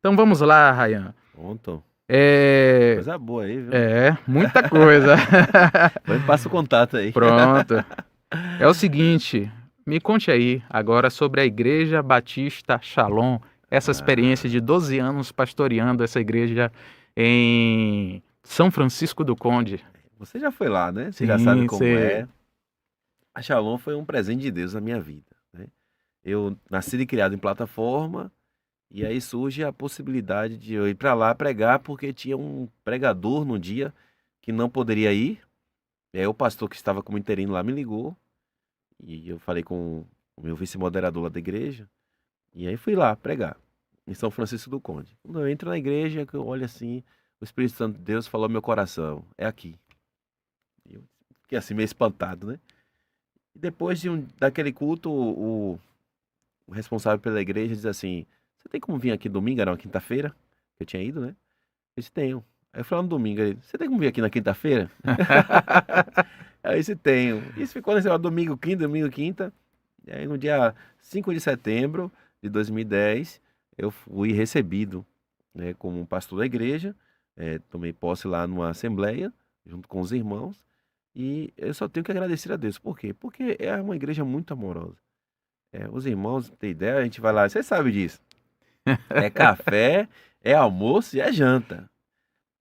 Então vamos lá, Rayan. Pronto. É, Coisa boa aí, viu? muita coisa. Vai me passa o contato aí. Pronto. É o seguinte, me conte aí agora sobre a Igreja Batista Shalom, essa experiência de Ah, 12 anos pastoreando essa igreja em São Francisco do Conde. você já foi lá, né? Você já sabe Sim, como você. é. A Shalom foi um presente de Deus na minha vida, né? Eu nasci e criado em plataforma, e aí surge a possibilidade de eu ir para lá pregar, porque tinha um pregador no dia que não poderia ir. E aí o pastor que estava como interino lá me ligou, e eu falei com o meu vice-moderador lá da igreja, e aí fui lá pregar, em São Francisco do Conde. Quando eu entro na igreja, que eu olho assim, o Espírito Santo de Deus falou ao meu coração, é aqui. E eu fiquei assim meio espantado, né? E depois daquele culto, o responsável pela igreja diz assim, você tem como vir aqui domingo? Era uma quinta-feira, que eu tinha ido, né? Eu disse, tenho. Aí eu falei no domingo, ele, você tem como vir aqui na quinta-feira? Aí eu disse, tenho. Isso ficou nesse domingo, quinta. E aí no dia 5 de setembro de 2010, eu fui recebido, né, como pastor da igreja, tomei posse lá numa assembleia, junto com os irmãos, e eu só tenho que agradecer a Deus. Por quê? Porque é uma igreja muito amorosa. Os irmãos, tem ideia, a gente vai lá, você sabe disso. É café, é almoço e é janta.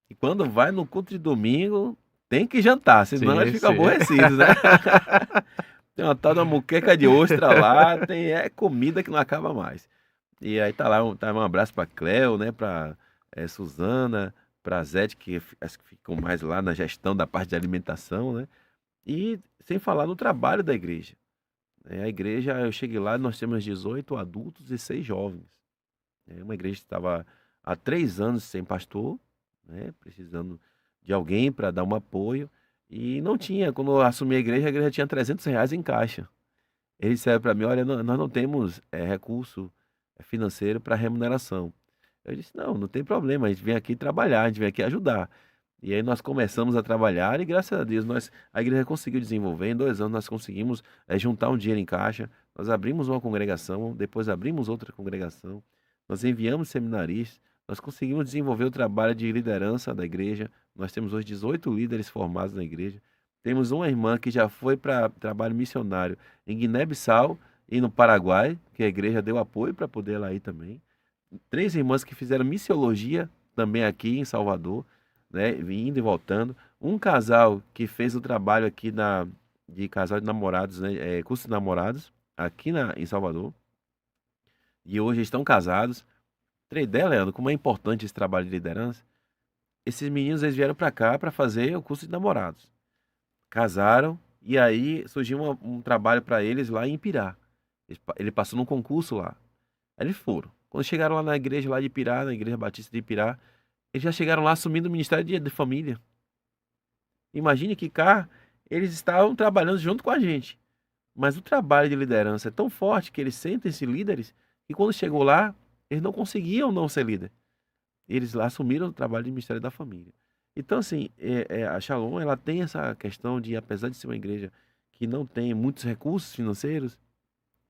E quando vai no culto de domingo, tem que jantar, senão eles Sim, ficam sim. aborrecidos, né? Tem uma tal de uma muqueca de ostra lá, tem comida que não acaba mais. E aí tá lá, um abraço pra Cleo, né, pra Suzana, pra Zete, que acho que ficam mais lá na gestão da parte de alimentação, né? E sem falar no trabalho da igreja. A igreja, eu cheguei lá, nós temos 18 adultos e 6 jovens. É uma igreja que estava há 3 anos sem pastor, né, precisando de alguém para dar um apoio. E não tinha, quando eu assumi a igreja tinha R$ 300 em caixa. Ele disseram para mim, olha, nós não temos recurso financeiro para remuneração. Eu disse, não, não tem problema, a gente vem aqui trabalhar, a gente vem aqui ajudar. E aí nós começamos a trabalhar e graças a Deus a igreja conseguiu desenvolver. Em 2 anos nós conseguimos juntar um dinheiro em caixa. Nós abrimos uma congregação, depois abrimos outra congregação. Nós enviamos seminaristas, nós conseguimos desenvolver o trabalho de liderança da igreja. Nós temos hoje 18 líderes formados na igreja. Temos uma irmã que já foi para trabalho missionário em Guiné-Bissau e no Paraguai, que a igreja deu apoio para poder ela ir também. 3 irmãs que fizeram missiologia também aqui em Salvador, né, indo e voltando. Um casal que fez o trabalho aqui de casal de namorados, né, curso de namorados, aqui em Salvador, e hoje estão casados. Três ideia, Leandro, como é importante esse trabalho de liderança. Esses meninos eles vieram para cá para fazer o curso de namorados. Casaram e aí surgiu um trabalho para eles lá em Pirá. Ele passou num concurso lá. Aí eles foram. Quando chegaram lá na igreja lá de Pirá, na igreja batista de Pirá, eles já chegaram lá assumindo o ministério de família. Imagine que cá eles estavam trabalhando junto com a gente. Mas o trabalho de liderança é tão forte que eles sentem-se líderes e quando chegou lá, eles não conseguiam não ser líder. Eles lá assumiram o trabalho de ministério da família. Então, assim, a Shalom, ela tem essa questão de, apesar de ser uma igreja que não tem muitos recursos financeiros,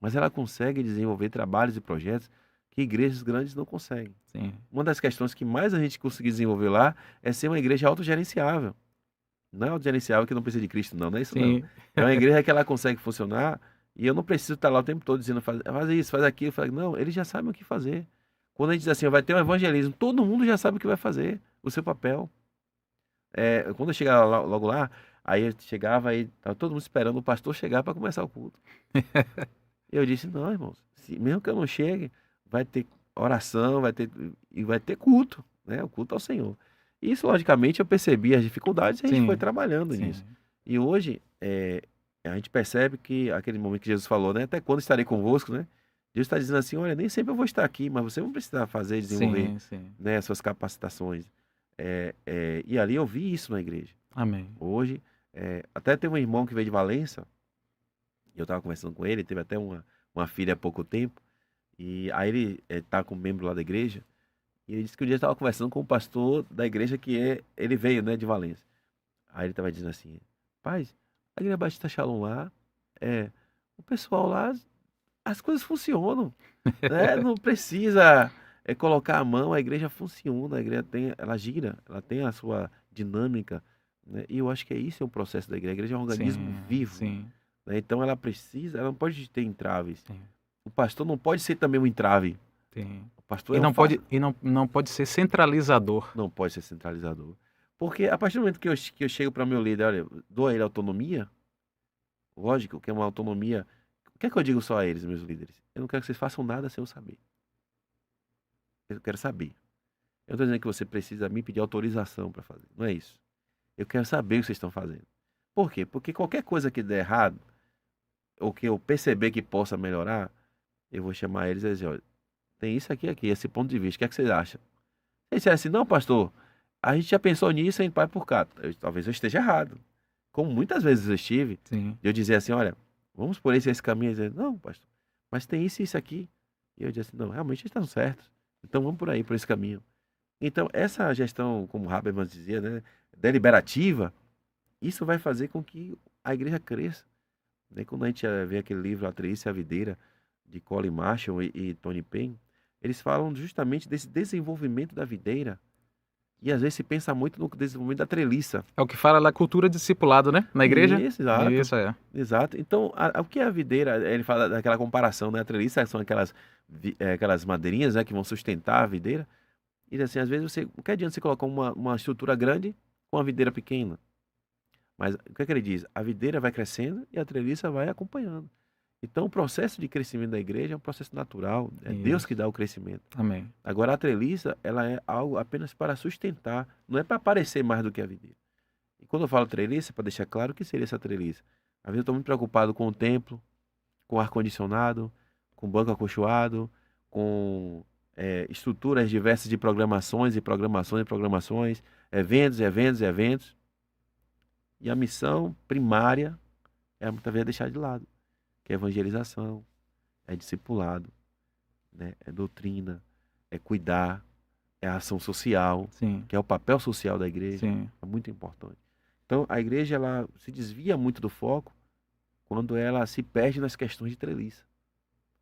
mas ela consegue desenvolver trabalhos e projetos que igrejas grandes não conseguem. Sim, Uma das questões que mais a gente conseguiu desenvolver lá é ser uma igreja autogerenciável. Não é autogerenciável que não precisa de Cristo, não, não é isso não. sim. É uma igreja que ela consegue funcionar e eu não preciso estar lá o tempo todo dizendo faz isso, faz aquilo. Não, eles já sabem o que fazer. Quando a gente diz assim, vai ter um evangelismo, todo mundo já sabe o que vai fazer, o seu papel. Quando eu chegava logo lá, aí eu chegava aí, estava todo mundo esperando o pastor chegar para começar o culto. Eu disse, não, irmãos, mesmo que eu não chegue, vai ter oração, vai ter culto, né? O culto ao Senhor. Isso, logicamente, eu percebi as dificuldades e a gente foi Sim, trabalhando nisso. sim. E hoje, a gente percebe que aquele momento que Jesus falou, né? Até quando estarei convosco, né? Deus está dizendo assim, olha, nem sempre eu vou estar aqui, mas você vai precisar fazer, desenvolver, Sim, sim. né, as suas capacitações. E ali eu vi isso na igreja. Amém. Hoje, até tem um irmão que veio de Valença, eu estava conversando com ele, teve até uma filha há pouco tempo, e aí ele tá com um membro lá da igreja, e ele disse que um dia estava conversando com o pastor da igreja ele veio, né, de Valência. Aí ele estava dizendo assim, paz, a igreja Batista Shalom lá, o pessoal lá, as coisas funcionam, né, não precisa é colocar a mão, a igreja funciona, a igreja ela gira, ela tem a sua dinâmica, né? E eu acho que é um processo da igreja. A igreja é um organismo Sim, vivo, sim, né? Então ela não pode ter entraves. sim, O pastor não pode ser também um entrave. sim. O pastor E é um não pode, não pode ser centralizador. não pode ser centralizador. Porque a partir do momento que eu chego para meu líder, olha, dou a ele autonomia, lógico que é uma autonomia. O que é que eu digo só a eles, meus líderes? Eu não quero que vocês façam nada sem eu saber. Eu quero saber. Eu não estou dizendo que você precisa me pedir autorização para fazer. Não é isso. Eu quero saber o que vocês estão fazendo. Por quê? Porque qualquer coisa que der errado, ou que eu perceber que possa melhorar, eu vou chamar eles e dizer, olha, tem isso aqui, esse ponto de vista. O que é que vocês acham? Se eles disserem assim, não, pastor, a gente já pensou nisso, a gente vai por cá. Talvez eu esteja errado. Como muitas vezes eu estive, Sim, de eu dizer assim, olha, vamos por esse caminho. E dizer, não, pastor, mas tem isso e isso aqui. E eu disse assim, não, realmente eles estão certos. Então vamos por aí, por esse caminho. Então, essa gestão, como Habermas dizia, né, deliberativa, isso vai fazer com que a igreja cresça. Né? Quando a gente vê aquele livro A Treliça e a Videira, de Colin Marshall e Tony Payne, eles falam justamente desse desenvolvimento da videira. E às vezes se pensa muito no desenvolvimento da treliça. é o que fala da cultura discipulado, né? Na igreja? Isso, exato. Isso, é. Exato. Então, o que é a videira? Ele fala daquela comparação, né? A treliça são aquelas madeirinhas, né, que vão sustentar a videira. E assim, às vezes o que adianta você colocar uma estrutura grande com uma videira pequena? Mas o que é que ele diz? A videira vai crescendo e a treliça vai acompanhando. Então, o processo de crescimento da igreja é um processo natural. É Deus que Isso. dá o crescimento. Amém. Agora, a treliça, ela é algo apenas para sustentar, não é para aparecer mais do que a videira. E quando eu falo treliça, para deixar claro o que seria essa treliça. Às vezes eu estou muito preocupado com o templo, com ar-condicionado, com banco acolchoado, com estruturas diversas de programações e programações e programações, eventos, eventos, eventos. E a missão primária é muitas vezes deixar de lado, que é evangelização, é discipulado, né? É doutrina, é cuidar, é a ação social, Sim, que é o papel social da igreja, sim, é muito importante. Então, a igreja ela se desvia muito do foco quando ela se perde nas questões de treliça.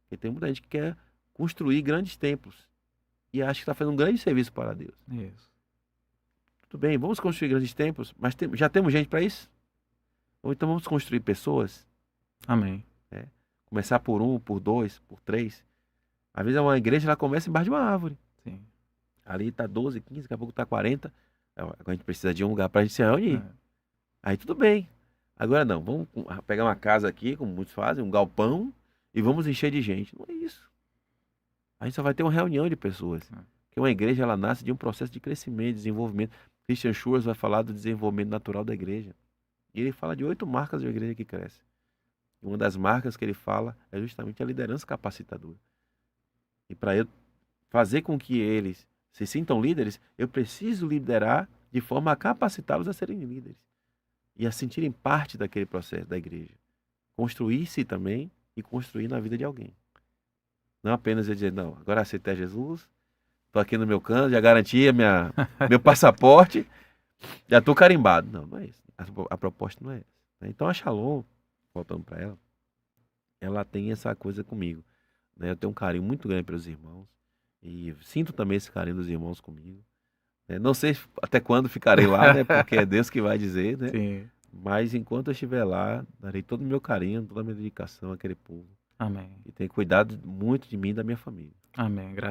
Porque tem muita gente que quer construir grandes templos e acha que está fazendo um grande serviço para Deus. isso. Tudo bem, vamos construir grandes templos, mas já temos gente para isso? Ou então vamos construir pessoas, Amém. né? Começar por um, por dois, por três. Às vezes uma igreja ela começa embaixo de uma árvore. Sim. Ali está 12, 15, daqui a pouco está 40. Agora a gente precisa de um lugar para a gente se reunir. É. Aí tudo bem. Agora não, vamos pegar uma casa aqui, como muitos fazem, um galpão, e vamos encher de gente. Não é isso. A gente só vai ter uma reunião de pessoas. É. Porque uma igreja ela nasce de um processo de crescimento, desenvolvimento. Christian Schwarz vai falar do desenvolvimento natural da igreja. E ele fala de 8 marcas de uma igreja que cresce. E uma das marcas que ele fala é justamente a liderança capacitadora. E para eu fazer com que eles se sintam líderes, eu preciso liderar de forma a capacitá-los a serem líderes e a sentirem parte daquele processo da igreja. Construir-se também e construir na vida de alguém. Não apenas eu dizer, não, agora aceitei Jesus, estou aqui no meu canto, já garanti meu passaporte, já estou carimbado. Não, não é isso. A proposta não é essa. Né? Então a Shalom, voltando para ela tem essa coisa comigo. Né? Eu tenho um carinho muito grande pelos irmãos e sinto também esse carinho dos irmãos comigo. Né? Não sei até quando ficarei lá, né? Porque é Deus que vai dizer, né? Sim. Mas enquanto eu estiver lá, darei todo o meu carinho, toda a minha dedicação àquele povo. Amém. E tenho cuidado muito de mim e da minha família. Amém. Graças